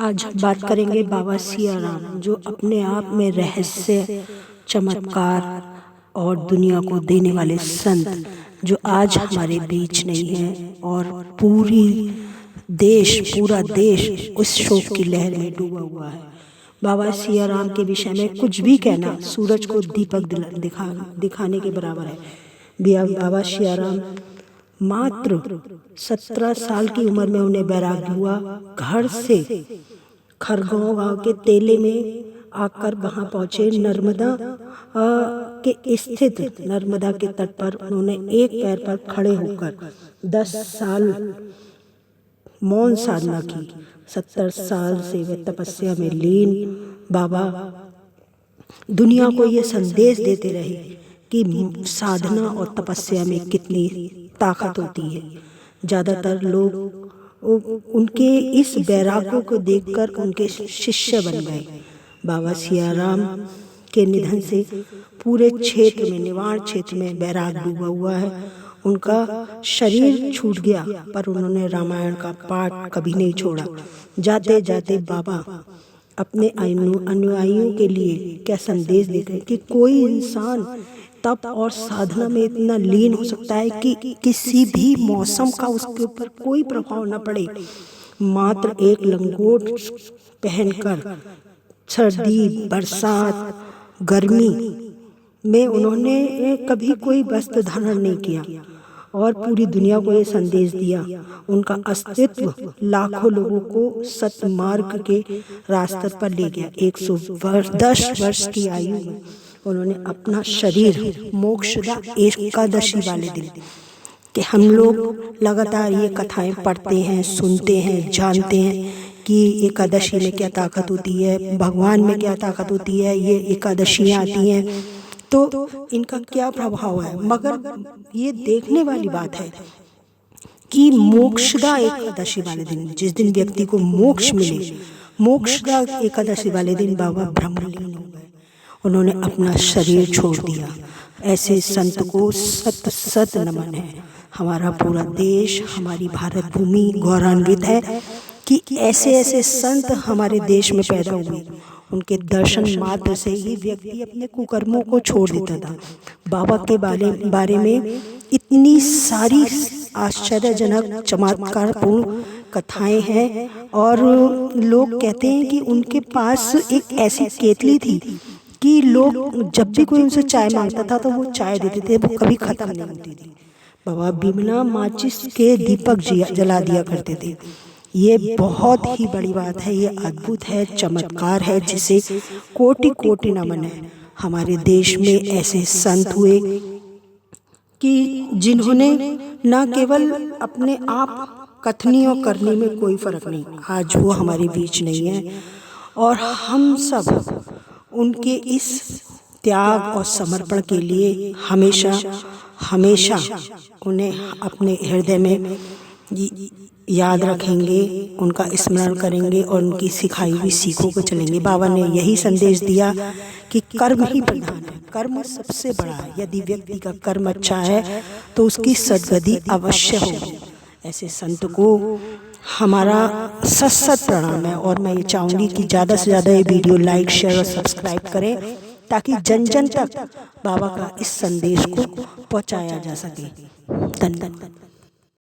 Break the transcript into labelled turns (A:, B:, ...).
A: आज हम बात करेंगे बाबा सियाराम, जो अपने आप में रहस्य, चमत्कार और दुनिया को देने वाले संत, जो आज हमारे बीच नहीं है और पूरा देश उस शोक की लहर में डूबा हुआ है। बाबा सियाराम के विषय में कुछ भी कहना सूरज को दीपक दिखाने के बराबर है। बाबा सियाराम मात्र 17 साल की उम्र में उन्हें वैराग्य हुआ। घर से खरगांव गांव के तेले में आकर वहां पहुंचे। नर्मदा के स्थित नर्मदा के तट पर उन्होंने एक पैर पर खड़े होकर 10 साल मौन साधना की। 70 साल से वे तपस्या में लीन बाबा दुनिया को ये संदेश देते रहे कि साधना और तपस्या में कितनी ताकत होती है। ज़्यादातर लोग उनके इस वैराग्य को देखकर उनके शिष्य बन गए। बाबा सियाराम के निधन से पूरे क्षेत्र में, निवाड़ क्षेत्र में वैराग्य डूबा हुआ है। उनका शरीर छूट गया पर उन्होंने रामायण का पाठ कभी नहीं छोड़ा। जाते जाते बाबा अपने अनुयायियों के लिए क्या संदेश देते हैं कि कोई इंसान तप और साधना में इतना लीन हो सकता है कि किसी भी मौसम का उसके ऊपर कोई प्रभाव न पड़े। मात्र एक लंगोट पहनकर सर्दी, बरसात, गर्मी में उन्होंने कभी कोई वस्त्र धारण नहीं किया और पूरी दुनिया को ये संदेश दिया। उनका अस्तित्व लाखों लोगों को सतमार्ग के रास्ते पर ले गया। 110 वर्ष की आयु में उन्होंने अपना शरीर मोक्षदा एकादशी वाले दिन, कि हम लोग लगातार ये कथाएं पढ़ते हैं, सुनते हैं, जानते हैं कि एकादशी में क्या ताकत होती है, भगवान में क्या ताकत होती है, ये एकादशियाँ आती हैं तो इनका क्या प्रभाव है। मगर ये देखने वाली बात है कि मोक्षदा एकादशी वाले दिन, जिस दिन व्यक्ति को मोक्ष मिले, मोक्षदा एकादशी वाले दिन बाबा ब्रह्मलीन हो गए। उन्होंने अपना शरीर छोड़ दिया। ऐसे संत को सत सत नमन है। हमारा पूरा देश, हमारी भारत भूमि गौरवान्वित है कि ऐसे ऐसे संत हमारे देश में पैदा हुए। उनके दर्शन मात्र से ही व्यक्ति अपने कुकर्मों को छोड़ देता था। बाबा के बारे में इतनी सारी आश्चर्यजनक चमत्कारपूर्ण कथाएं हैं और लोग कहते हैं कि उनके पास एक ऐसी केतली थी कि लोग जब भी कोई उनसे चाय मांगता था तो वो चाय देते थे, वो कभी ख़त्म नहीं होती थी। बाबा बिना माचिस के दीपक जला दिया करते थे। ये बहुत ही बड़ी बात है, ये अद्भुत है, चमत्कार है, जिसे कोटि कोटि नमन है। हमारे देश में ऐसे संत हुए कि जिन्होंने न केवल अपने आप कथनी और करने में कोई फर्क नहीं, आज वो हमारे बीच नहीं है और हम सब उनके इस त्याग और समर्पण के लिए हमेशा हमेशा उन्हें अपने हृदय में याद रखेंगे, उनका स्मरण करेंगे और उनकी सिखाई हुई सीखों को चलेंगे। बाबा ने यही संदेश दिया कि कर्म ही प्रधान है, कर्म सबसे बड़ा है। यदि व्यक्ति का कर्म अच्छा है तो उसकी सद्गति अवश्य होगी। ऐसे संत को हमारा सत सत प्रणाम है और मैं ये चाहूँगी कि ज़्यादा से ज़्यादा ये वीडियो लाइक, शेयर और सब्सक्राइब करें ताकि जन जन तक बाबा का इस संदेश को पहुँचाया जा सके। धन्यवाद।